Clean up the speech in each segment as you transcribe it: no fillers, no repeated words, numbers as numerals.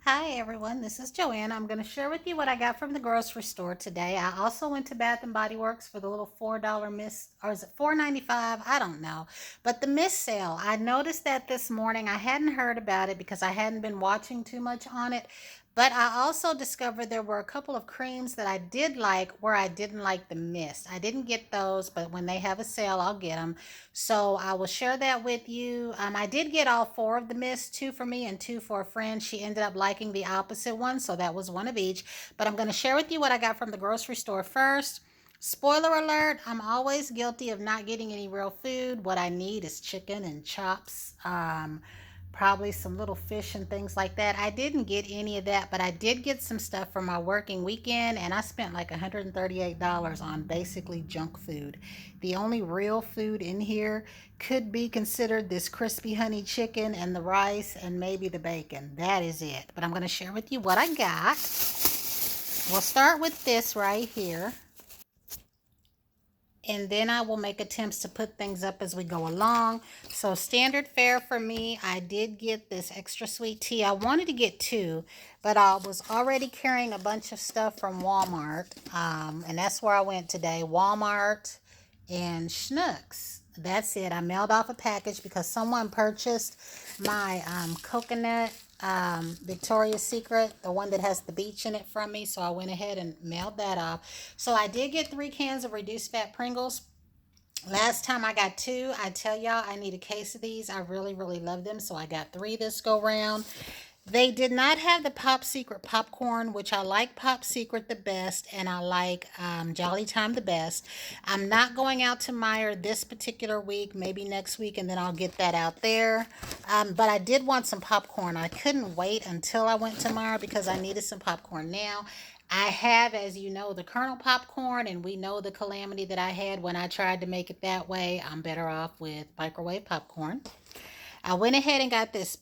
Hi everyone, this is Joanne. I'm going to share with you what I got from the grocery store today. I also went to Bath and Body Works for the little $4 mist, or is it $4.95? I don't know. But the mist sale, I noticed that this morning. I hadn't heard about it because I hadn't been watching too much on it. But I also discovered there were a couple of creams that I did like where I didn't like the mist. I didn't get those, but when they have a sale, I'll get them. So I will share that with you. I did get all four of the mists, two for me and two for a friend. She ended up liking the opposite one, so that was one of each. But I'm going to share with you what I got from the grocery store first. Spoiler alert, I'm always guilty of not getting any real food. What I need is chicken and chops. Probably some little fish and things like that. I didn't get any of that, but I did get some stuff for my working weekend, and I spent like $138 on basically junk food. The only real food in here could be considered this crispy honey chicken and the rice and maybe the bacon. That is it. But I'm going to share with you what I got. We'll start with this right here, and then I will make attempts to put things up as we go along. So standard fare for me, I did get this extra sweet tea. I wanted to get two, but I was already carrying a bunch of stuff from Walmart, and that's where I went today. Walmart and Schnucks. That's it. I mailed off a package because someone purchased my coconut Victoria's Secret, the one that has the beach in it, from me. So I went ahead and mailed that off. So I did get 3 cans of reduced fat Pringles. Last time I got two. I tell y'all I need a case of these. I really, really love them. So I got three this go round. They did not have the Pop Secret popcorn, which I like Pop Secret the best, and I like Jolly Time the best. I'm not going out to Meijer this particular week, maybe next week, and then I'll get that out there. But I did want some popcorn. I couldn't wait until I went to Meijer because I needed some popcorn now. I have, as you know, the kernel popcorn, and we know the calamity that I had when I tried to make it that way. I'm better off with microwave popcorn. I went ahead and got this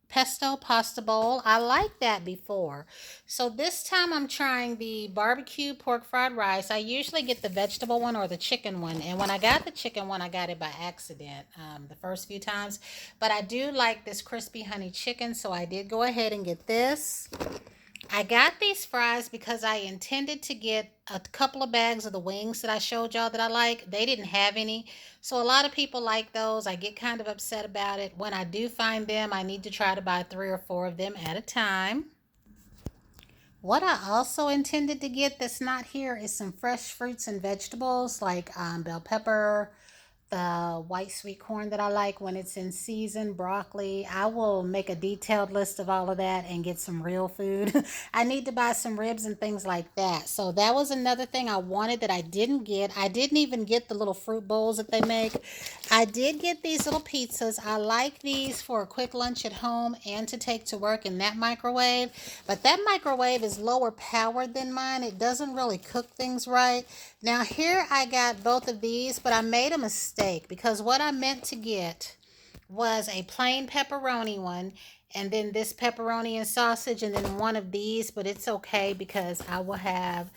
pesto pasta bowl. I liked that before. So this time I'm trying the barbecue pork fried rice. I usually get the vegetable one or the chicken one. And when I got the chicken one, I got it by accident the first few times. But I do like this crispy honey chicken, so I did go ahead and get this. I got these fries because I intended to get a couple of bags of the wings that I showed y'all that I like. They didn't have any. So a lot of people like those. I get kind of upset about it. When I do find them, I need to try to buy 3 or 4 of them at a time. What I also intended to get that's not here is some fresh fruits and vegetables like bell pepper, the white sweet corn that I like when it's in season, broccoli. I will make a detailed list of all of that and get some real food. I need to buy some ribs and things like that. So that was another thing I wanted that I didn't get. I didn't even get the little fruit bowls that they make. I did get these little pizzas. I like these for a quick lunch at home and to take to work in that microwave. But that microwave is lower powered than mine. It doesn't really cook things right. Now here I got both of these, but I made a mistake because what I meant to get was a plain pepperoni one, and then this pepperoni and sausage, and then one of these. But it's okay because I will have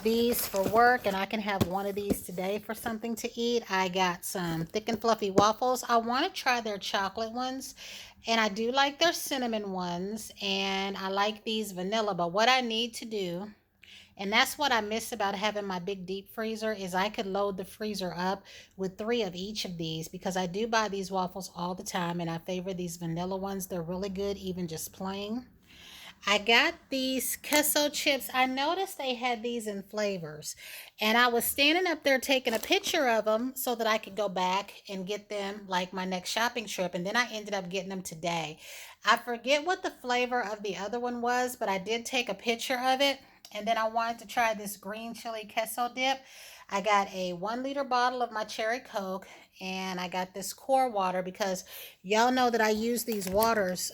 these for work, and I can have one of these today for something to eat. I got some thick and fluffy waffles. I want to try their chocolate ones, and I do like their cinnamon ones, and I like these vanilla. But what I need to do, and that's what I miss about having my big deep freezer, is I could load the freezer up with 3 of each of these, because I do buy these waffles all the time and I favor these vanilla ones. They're really good, even just plain. I got these queso chips. I noticed they had these in flavors. And I was standing up there taking a picture of them so that I could go back and get them like my next shopping trip. And then I ended up getting them today. I forget what the flavor of the other one was, but I did take a picture of it. And then I wanted to try this green chili queso dip. I got a 1 liter bottle of my cherry Coke, and I got this core water because y'all know that I use these waters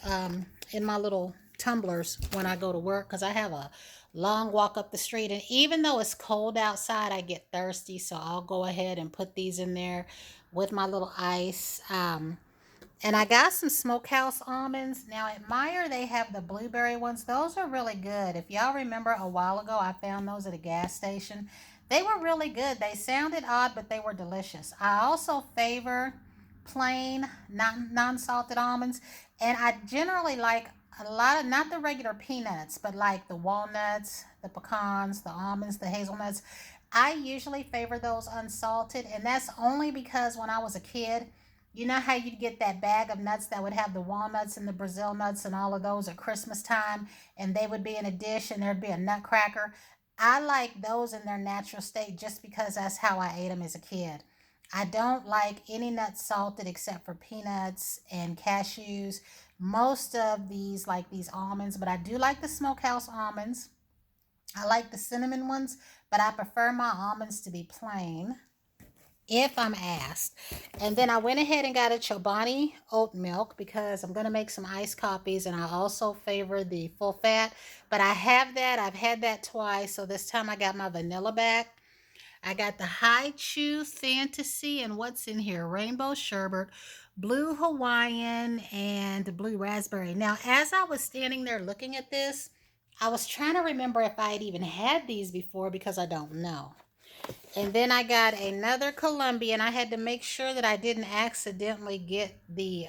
in my little tumblers when I go to work, because I have a long walk up the street. And even though it's cold outside, I get thirsty. So I'll go ahead and put these in there with my little ice. And I got some smokehouse almonds. Now at Meijer, they have the blueberry ones. Those are really good. If y'all remember, a while ago, I found those at a gas station. They were really good. They sounded odd, but they were delicious. I also favor plain, non salted almonds. And I generally like a lot of, not the regular peanuts, but like the walnuts, the pecans, the almonds, the hazelnuts. I usually favor those unsalted, and that's only because when I was a kid, you know how you'd get that bag of nuts that would have the walnuts and the Brazil nuts and all of those at Christmas time, and they would be in a dish and there'd be a nutcracker. I like those in their natural state just because that's how I ate them as a kid. I don't like any nuts salted except for peanuts and cashews. Most of these, like these almonds, but I do like the smokehouse almonds. I like the cinnamon ones, but I prefer my almonds to be plain if I'm asked. And then I went ahead and got a Chobani oat milk because I'm going to make some iced coffees, and I also favor the full fat. But I have that. I've had that twice. So this time I got my vanilla back. I got the High Chew Fantasy, and what's in here? Rainbow Sherbet, Blue Hawaiian, and Blue Raspberry. Now, as I was standing there looking at this, I was trying to remember if I had even had these before because I don't know. And then I got another Colombian. I had to make sure that I didn't accidentally get the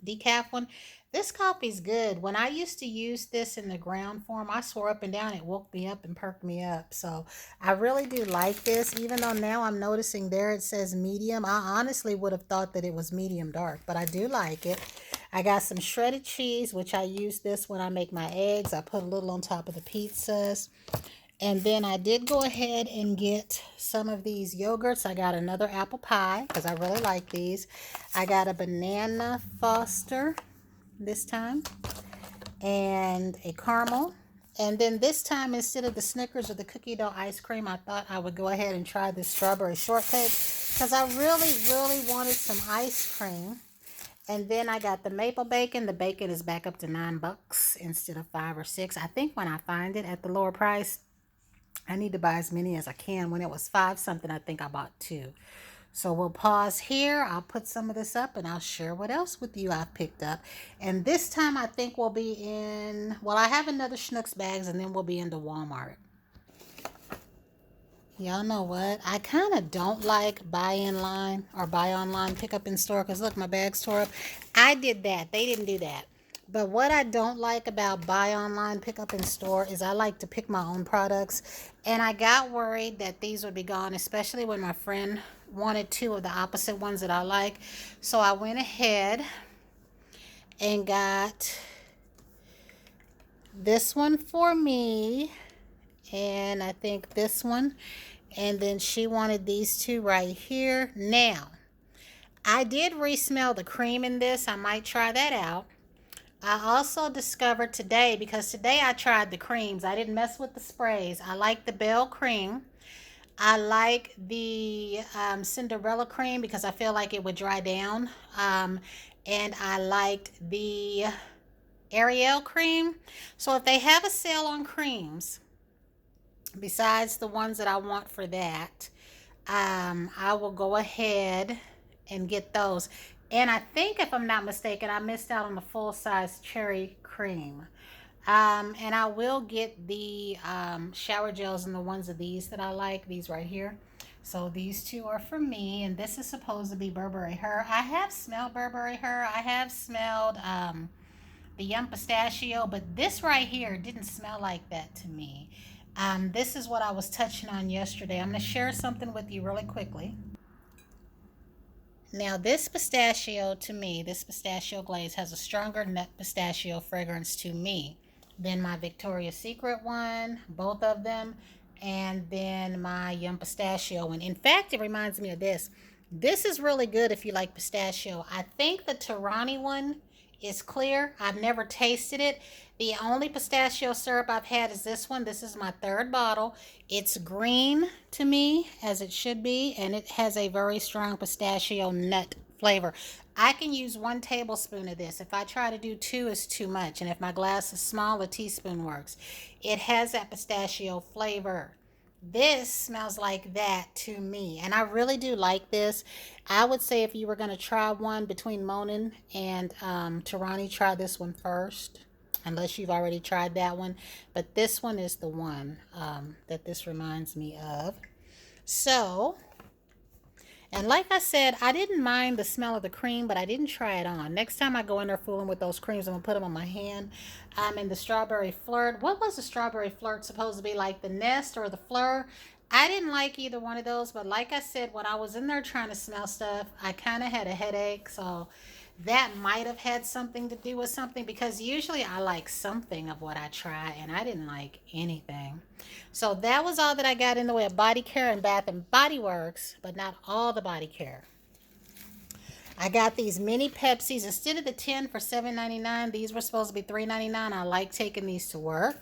decaf one. This coffee's good. When I used to use this in the ground form, I swore up and down it woke me up and perked me up. So I really do like this, even though now I'm noticing there it says medium. I honestly would have thought that it was medium dark, but I do like it. I got some shredded cheese, which I use this when I make my eggs. I put a little on top of the pizzas. And then I did go ahead and get some of these yogurts. I got another apple pie because I really like these. I got a banana Foster this time and a caramel. And then this time, instead of the Snickers or the cookie dough ice cream, I thought I would go ahead and try this strawberry shortcake because I really, really wanted some ice cream. And then I got the maple bacon. The bacon is back up to $9 instead of 5 or 6. I think when I find it at the lower price, I need to buy as many as I can. When it was 5 something, I think I bought 2. So we'll pause here. I'll put some of this up and I'll share what else with you I've picked up. And this time I think we'll be in, well, I have another Schnucks bags and then we'll be into Walmart. Y'all know what? I kind of don't like buy in line or buy online, pick up in store because look, my bag's tore up. I did that. They didn't do that. But what I don't like about buy online, pick up in store is I like to pick my own products. And I got worried that these would be gone, especially when my friend wanted 2 of the opposite ones that I like. So I went ahead and got this one for me. And I think this one. And then she wanted these 2 right here. Now, I did re-smell the cream in this. I might try that out. I also discovered today, because today I tried the creams. I didn't mess with the sprays. I like the Bell cream. I like the Cinderella cream because I feel like it would dry down. And I liked the Ariel cream. So if they have a sale on creams, besides the ones that I want for that, I will go ahead and get those. And I think, if I'm not mistaken, I missed out on the full-size cherry cream. And I will get the shower gels and the ones of these that I like, these right here. So these 2 are for me, and this is supposed to be Burberry Her. I have smelled Burberry Her. I have smelled the Yum Pistachio, but this right here didn't smell like that to me. This is what I was touching on yesterday. I'm going to share something with you really quickly. Now, this pistachio to me, this pistachio glaze has a stronger nut pistachio fragrance to me than my Victoria's Secret one, both of them, and then my Yum Pistachio one. In fact, it reminds me of this. This is really good if you like pistachio. I think the Torani one is clear. I've never tasted it. The only pistachio syrup I've had is this one. This is my 3rd bottle. It's green to me, as it should be, and it has a very strong pistachio nut flavor. I can use 1 tablespoon of this. If I try to do 2, it's too much. And if my glass is small, a teaspoon works. It has that pistachio flavor. This smells like that to me, and I really do like this. I would say if you were going to try one between Monin and Torani, try this one first, unless you've already tried that one. But this one is the one that this reminds me of. So, And like I said, I didn't mind the smell of the cream, but I didn't try it on. Next time I go in there fooling with those creams, I'm going to put them on my hand. In the strawberry flirt. What was the strawberry flirt supposed to be, like the nest or the fleur? I didn't like either one of those, but like I said, when I was in there trying to smell stuff, I kind of had a headache. So that might have had something to do with something, because usually I like something of what I try, and I didn't like anything. So that was all that I got in the way of body care and Bath and Body Works, but not all the body care. I got these mini Pepsis instead of the 10 for $7.99. These were supposed to be $3.99. I like taking these to work.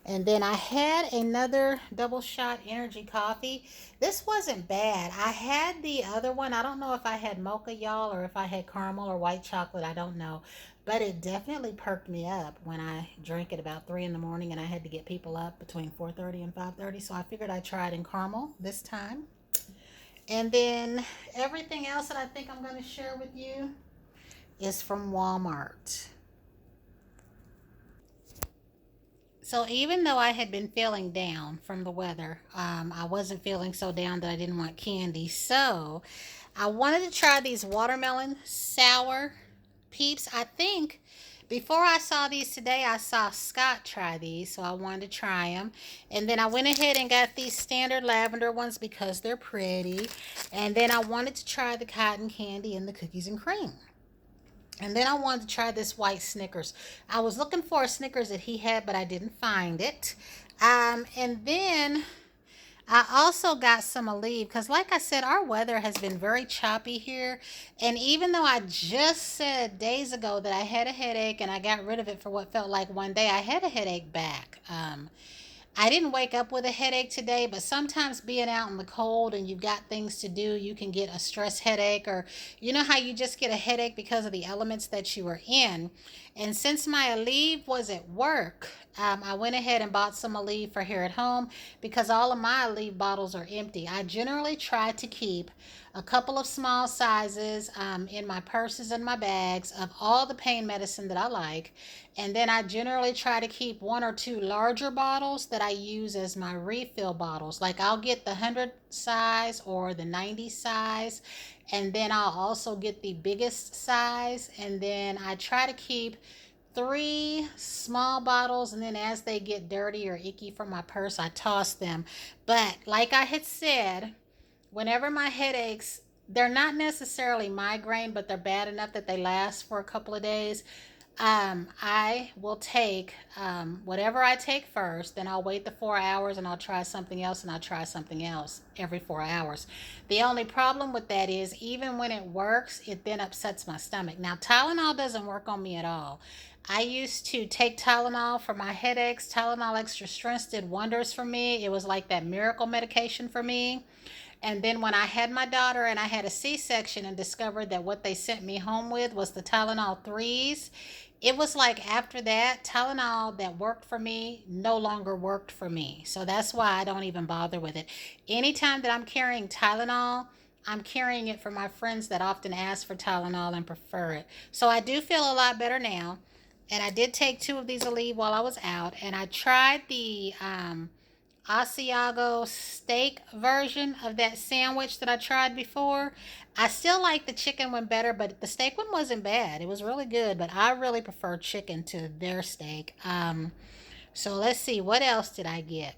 And then I had another double shot energy coffee. This wasn't bad. I had the other one. I don't know if I had mocha, y'all, or if I had caramel or white chocolate. I don't know. But it definitely perked me up when I drank it about 3 in the morning, and I had to get people up between 4:30 and 5:30. So I figured I'd try it in caramel this time. And then everything else that I think I'm going to share with you is from Walmart. So even though I had been feeling down from the weather, I wasn't feeling so down that I didn't want candy. So I wanted to try these watermelon sour peeps. I think before I saw these today, I saw Scott try these, so I wanted to try them. And then I went ahead and got these standard lavender ones because they're pretty. And then I wanted to try the cotton candy and the cookies and cream. And then I wanted to try this white Snickers. I was looking for a Snickers that he had, but I didn't find it. And then I also got some Aleve because, like I said, our weather has been very choppy here. And even though I just said days ago that I had a headache and I got rid of it for what felt like one day, I had a headache back. I didn't wake up with a headache today, but sometimes being out in the cold and you've got things to do, you can get a stress headache, or you know how you just get a headache because of the elements that you were in. And since my Aleve was at work, I went ahead and bought some Aleve for here at home because all of my Aleve bottles are empty. I generally try to keep a couple of small sizes in my purses and my bags of all the pain medicine that I like. And then I generally try to keep one or two larger bottles that I use as my refill bottles. Like I'll get the 100 size or the 90 size. And then I'll also get the biggest size. And then I try to keep 3 small bottles, and then as they get dirty or icky from my purse, I toss them. But like I had said, whenever my headaches, they're not necessarily migraine, but they're bad enough that they last for a couple of days. I will take whatever I take first, then I'll wait the 4 hours and I'll try something else, and I'll try something else every 4 hours. The only problem with that is even when it works, it then upsets my stomach. Now, Tylenol doesn't work on me at all. I used to take Tylenol for my headaches. Tylenol Extra Strength did wonders for me. It was like that miracle medication for me. And then when I had my daughter and I had a C-section and discovered that what they sent me home with was the Tylenol 3s, it was like after that, Tylenol that worked for me no longer worked for me. So that's why I don't even bother with it. Anytime that I'm carrying Tylenol, I'm carrying it for my friends that often ask for Tylenol and prefer it. So I do feel a lot better now. And I did take 2 of these Aleve while I was out. And I tried the Asiago steak version of that sandwich that I tried before. I still like the chicken one better, but the steak one wasn't bad. It was really good, but I really prefer chicken to their steak. So let's see, what else did I get?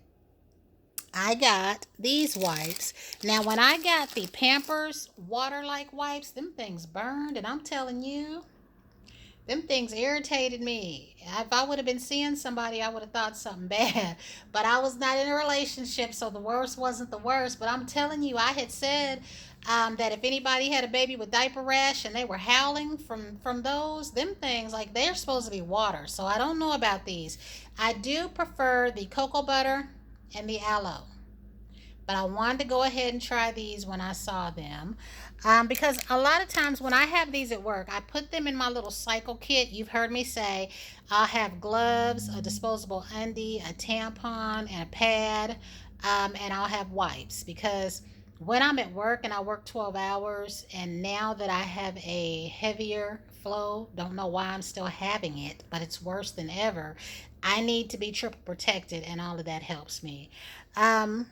I got these wipes. Now, when I got the Pampers water-like wipes, them things burned, and I'm telling you, them things irritated me. If I would have been seeing somebody, I would have thought something bad. But I was not in a relationship, so the worst wasn't the worst. But I'm telling you, I had said that if anybody had a baby with diaper rash and they were howling from those, them things, like they're supposed to be water. So I don't know about these. I do prefer the cocoa butter and the aloe, but I wanted to go ahead and try these when I saw them. Because a lot of times when I have these at work, I put them in my little cycle kit. You've heard me say I'll have gloves, a disposable undie, a tampon, and a pad, and I'll have wipes. Because when I'm at work and I work 12 hours, and now that I have a heavier flow, don't know why I'm still having it, but it's worse than ever. I need to be triple protected, and all of that helps me. Um,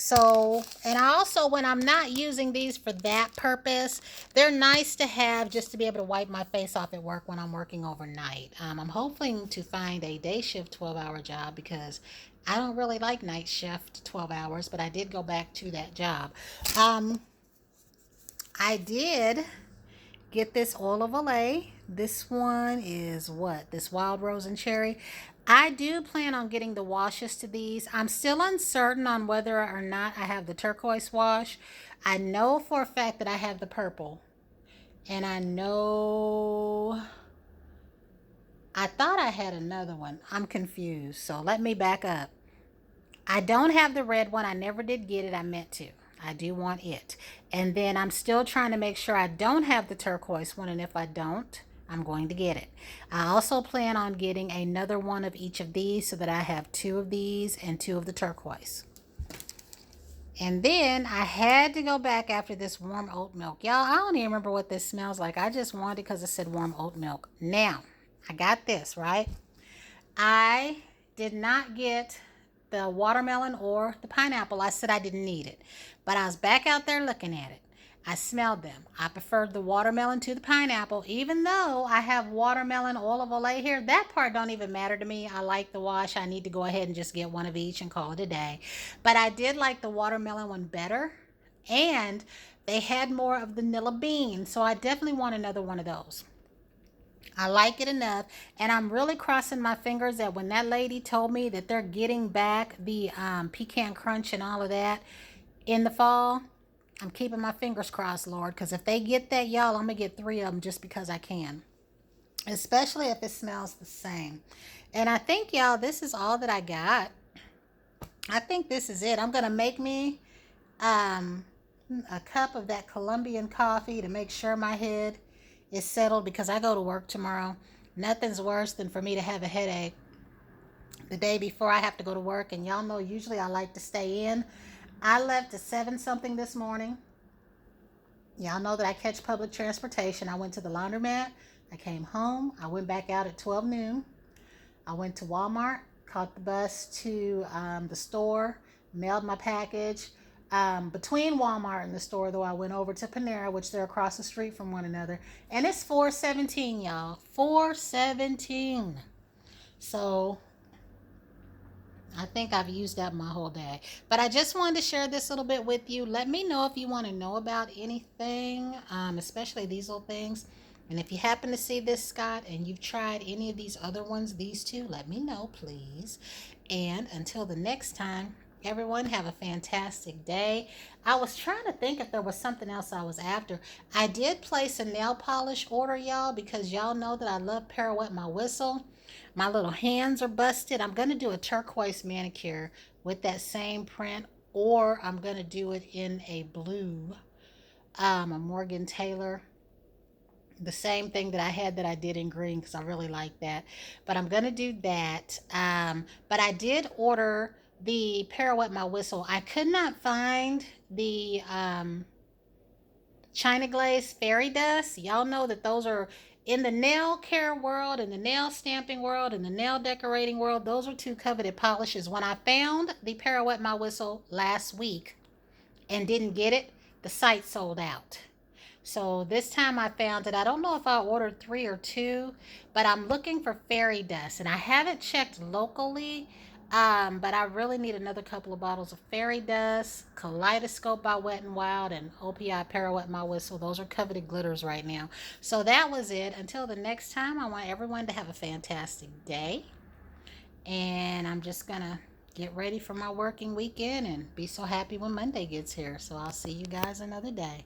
So, and I also, when I'm not using these for that purpose, they're nice to have just to be able to wipe my face off at work when I'm working overnight. I'm hoping to find a day shift 12-hour job because I don't really like night shift 12 hours, but I did go back to that job. I did get this oil of Olay. This one is what? This wild rose and cherry. I do plan on getting the washes to these. I'm still uncertain on whether or not I have the turquoise wash. I know for a fact that I have the purple. And I know I thought I had another one. I'm confused. So let me back up. I don't have the red one. I never did get it. I meant to. I do want it. And then I'm still trying to make sure I don't have the turquoise one. And if I don't, I'm going to get it. I also plan on getting another one of each of these so that I have 2 of these and 2 of the turquoise. And then I had to go back after this warm oat milk. Y'all, I don't even remember what this smells like. I just wanted it because it said warm oat milk. Now, I got this, right? I did not get the watermelon or the pineapple. I said I didn't need it. But I was back out there looking at it. I smelled them. I preferred the watermelon to the pineapple, even though I have watermelon oil of Olay here. That part don't even matter to me. I like the wash. I need to go ahead and just get one of each and call it a day. But I did like the watermelon one better. And they had more of the vanilla bean. So I definitely want another one of those. I like it enough, and I'm really crossing my fingers that when that lady told me that they're getting back the pecan crunch and all of that in the fall, I'm keeping my fingers crossed, Lord, because if they get that, y'all, I'm going to get 3 of them just because I can, especially if it smells the same. And I think, y'all, this is all that I got. I think this is it. I'm going to make me um, a cup of that Colombian coffee to make sure my head is settled because I go to work tomorrow. Nothing's worse than for me to have a headache the day before I have to go to work. And y'all know usually I like to stay in. I left at 7 something this morning. Y'all know that I catch public transportation. I went to the laundromat. I came home. I went back out at 12 noon. I went to Walmart, caught the bus to the store, mailed my package. Between Walmart and the store, though, I went over to Panera, which they're across the street from one another. And it's 4:17, y'all. 4:17. So I think I've used up my whole day. But I just wanted to share this little bit with you. Let me know if you want to know about anything, especially these little things. And if you happen to see this, Scott, and you've tried any of these other ones, these 2, let me know, please. And until the next time, everyone have a fantastic day. I was trying to think if there was something else I was after. I did place a nail polish order, y'all, because y'all know that I love Pirouette my whistle. My little hands are busted. I'm going to do a turquoise manicure with that same print, or I'm going to do it in a blue, a Morgan Taylor. The same thing that I had that I did in green because I really like that. But I'm going to do that. But I did order the Pirouette my whistle. I could not find the China Glaze Fairy Dust. Y'all know that those are in the nail care world, in the nail stamping world, in the nail decorating world. Those are 2 coveted polishes. When I found the Pirouette my whistle last week and didn't get it, the site sold out. So this time I found it. I don't know if I ordered 3 or 2, but I'm looking for fairy dust. And I haven't checked locally, but I really need another couple of bottles of fairy dust, Kaleidoscope by Wet n Wild, and OPI Pirouette my whistle. Those are coveted glitters right now. So that was it. Until the next time, I want everyone to have a fantastic day. And I'm just going to get ready for my working weekend and be so happy when Monday gets here. So I'll see you guys another day.